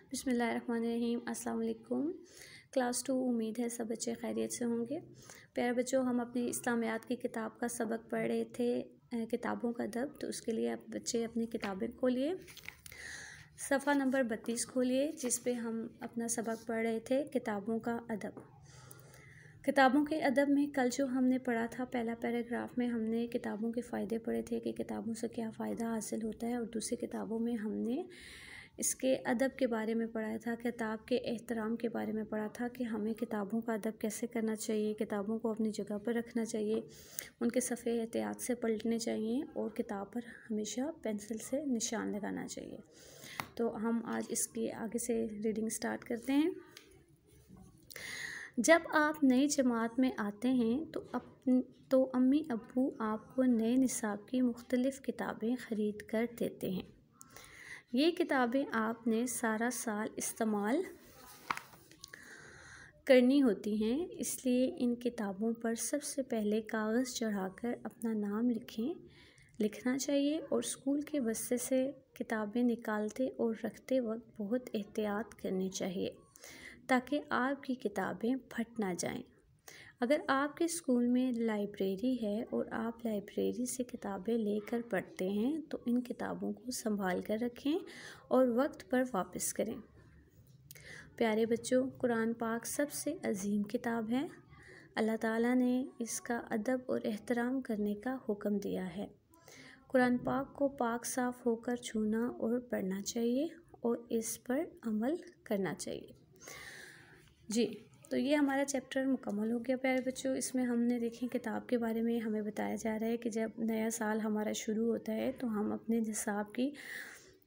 बिस्मिल्लाहिर्रहमानिर्रहीम। अस्सलाम वालेकुम। क्लास 2, उम्मीद है सब बच्चे खैरियत से होंगे। प्यारे बच्चों, हम अपनी इस्लामियात की किताब का सबक पढ़ रहे थे, किताबों का अदब। तो उसके लिए आप बच्चे अपनी किताबें खोलिए, सफ़ा नंबर 32 खोलिए, जिस पे हम अपना सबक पढ़ रहे थे किताबों का अदब। किताबों के अदब में कल जो हमने पढ़ा था, पहला पैराग्राफ में हमने किताबों के फ़ायदे पढ़े थे कि किताबों से क्या फ़ायदा हासिल होता है, और दूसरी किताबों में हमने इसके अदब के बारे में पढ़ा था, किताब के एहतराम के बारे में पढ़ा था कि हमें किताबों का अदब कैसे करना चाहिए, किताबों को अपनी जगह पर रखना चाहिए, उनके सफ़े एहतियात से पलटने चाहिए और किताब पर हमेशा पेंसिल से निशान लगाना चाहिए। तो हम आज इसकी आगे से रीडिंग स्टार्ट करते हैं। जब आप नई जमात में आते हैं तो अम्मी अब्बू आपको नए निसाब की मुख्तलिफ़ किताबें ख़रीद कर देते हैं। ये किताबें आपने सारा साल इस्तेमाल करनी होती हैं, इसलिए इन किताबों पर सबसे पहले कागज़ चढ़ाकर अपना नाम लिखना चाहिए, और स्कूल के बस्ते से किताबें निकालते और रखते वक्त बहुत एहतियात करनी चाहिए ताकि आपकी किताबें फट ना जाएं। अगर आपके स्कूल में लाइब्रेरी है और आप लाइब्रेरी से किताबें लेकर पढ़ते हैं तो इन किताबों को संभाल कर रखें और वक्त पर वापस करें। प्यारे बच्चों, कुरान पाक सबसे अजीम किताब है। अल्लाह ताला ने इसका अदब और एहतराम करने का हुक्म दिया है। कुरान पाक को पाक साफ़ होकर छूना और पढ़ना चाहिए और इस पर अमल करना चाहिए। जी, तो ये हमारा चैप्टर मुकम्मल हो गया प्यारे बच्चों। इसमें हमने देखें किताब के बारे में हमें बताया जा रहा है कि जब नया साल हमारा शुरू होता है तो हम अपने निसाब की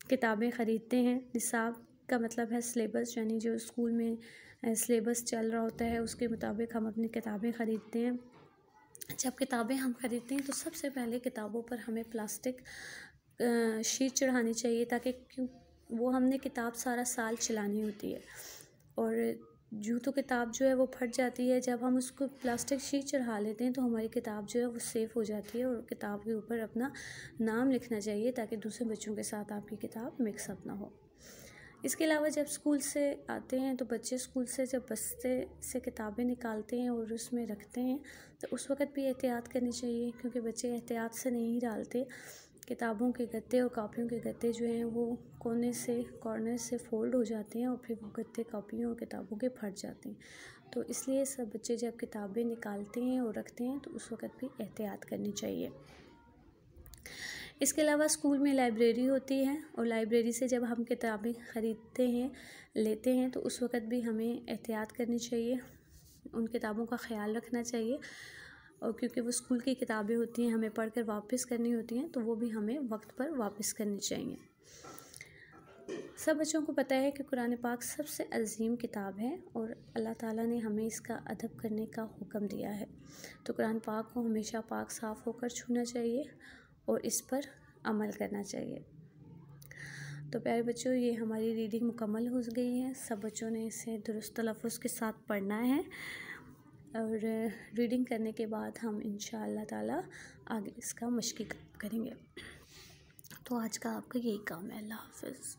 किताबें ख़रीदते हैं। निसाब का मतलब है सिलेबस, यानी जो स्कूल में सिलेबस चल रहा होता है उसके मुताबिक हम अपनी किताबें ख़रीदते हैं। जब किताबें हम ख़रीदते हैं तो सबसे पहले किताबों पर हमें प्लास्टिक शीट चढ़ानी चाहिए, ताकि वो हमने किताब सारा साल चलानी होती है, और तो किताब जो है वो फट जाती है। जब हम उसको प्लास्टिक शीट चढ़ा लेते हैं तो हमारी किताब जो है वो सेफ़ हो जाती है, और किताब के ऊपर अपना नाम लिखना चाहिए ताकि दूसरे बच्चों के साथ आपकी किताब मिक्सअप ना हो। इसके अलावा जब स्कूल से आते हैं तो बच्चे स्कूल से जब बस्ते से किताबें निकालते हैं और उसमें रखते हैं तो उस वक़्त भी एहतियात करनी चाहिए, क्योंकि बच्चे एहतियात से नहीं डालते। किताबों के गत्ते और कापियों के गत्ते जो हैं वो कॉर्नर से फ़ोल्ड हो जाते हैं और फिर वो गत्ते कापियों और किताबों के फट जाते हैं। तो इसलिए सब बच्चे जब किताबें निकालते हैं और रखते हैं तो उस वक़्त भी एहतियात करनी चाहिए। इसके अलावा स्कूल में लाइब्रेरी होती है, और लाइब्रेरी से जब हम किताबें लेते हैं तो उस वक़्त भी हमें एहतियात करनी चाहिए, उन किताबों का ख़याल रखना चाहिए, और क्योंकि वो स्कूल की किताबें होती हैं, हमें पढ़कर वापस करनी होती हैं, तो वो भी हमें वक्त पर वापस करनी चाहिए। सब बच्चों को पता है कि कुरान पाक सबसे अजीम किताब है और अल्लाह ताला ने हमें इसका अदब करने का हुक्म दिया है। तो कुरान पाक को हमेशा पाक साफ़ होकर छूना चाहिए और इस पर अमल करना चाहिए। तो प्यारे बच्चों, ये हमारी रीडिंग मुकम्मल हो गई है। सब बच्चों ने इसे दुरुस्त तलफ़्फ़ुज़ के साथ पढ़ना है, और रीडिंग करने के बाद हम इंशाअल्लाह ताला आगे इसका मश्क़ करेंगे। तो आज का आपका यही काम है। अल्लाह हाफ़िज़।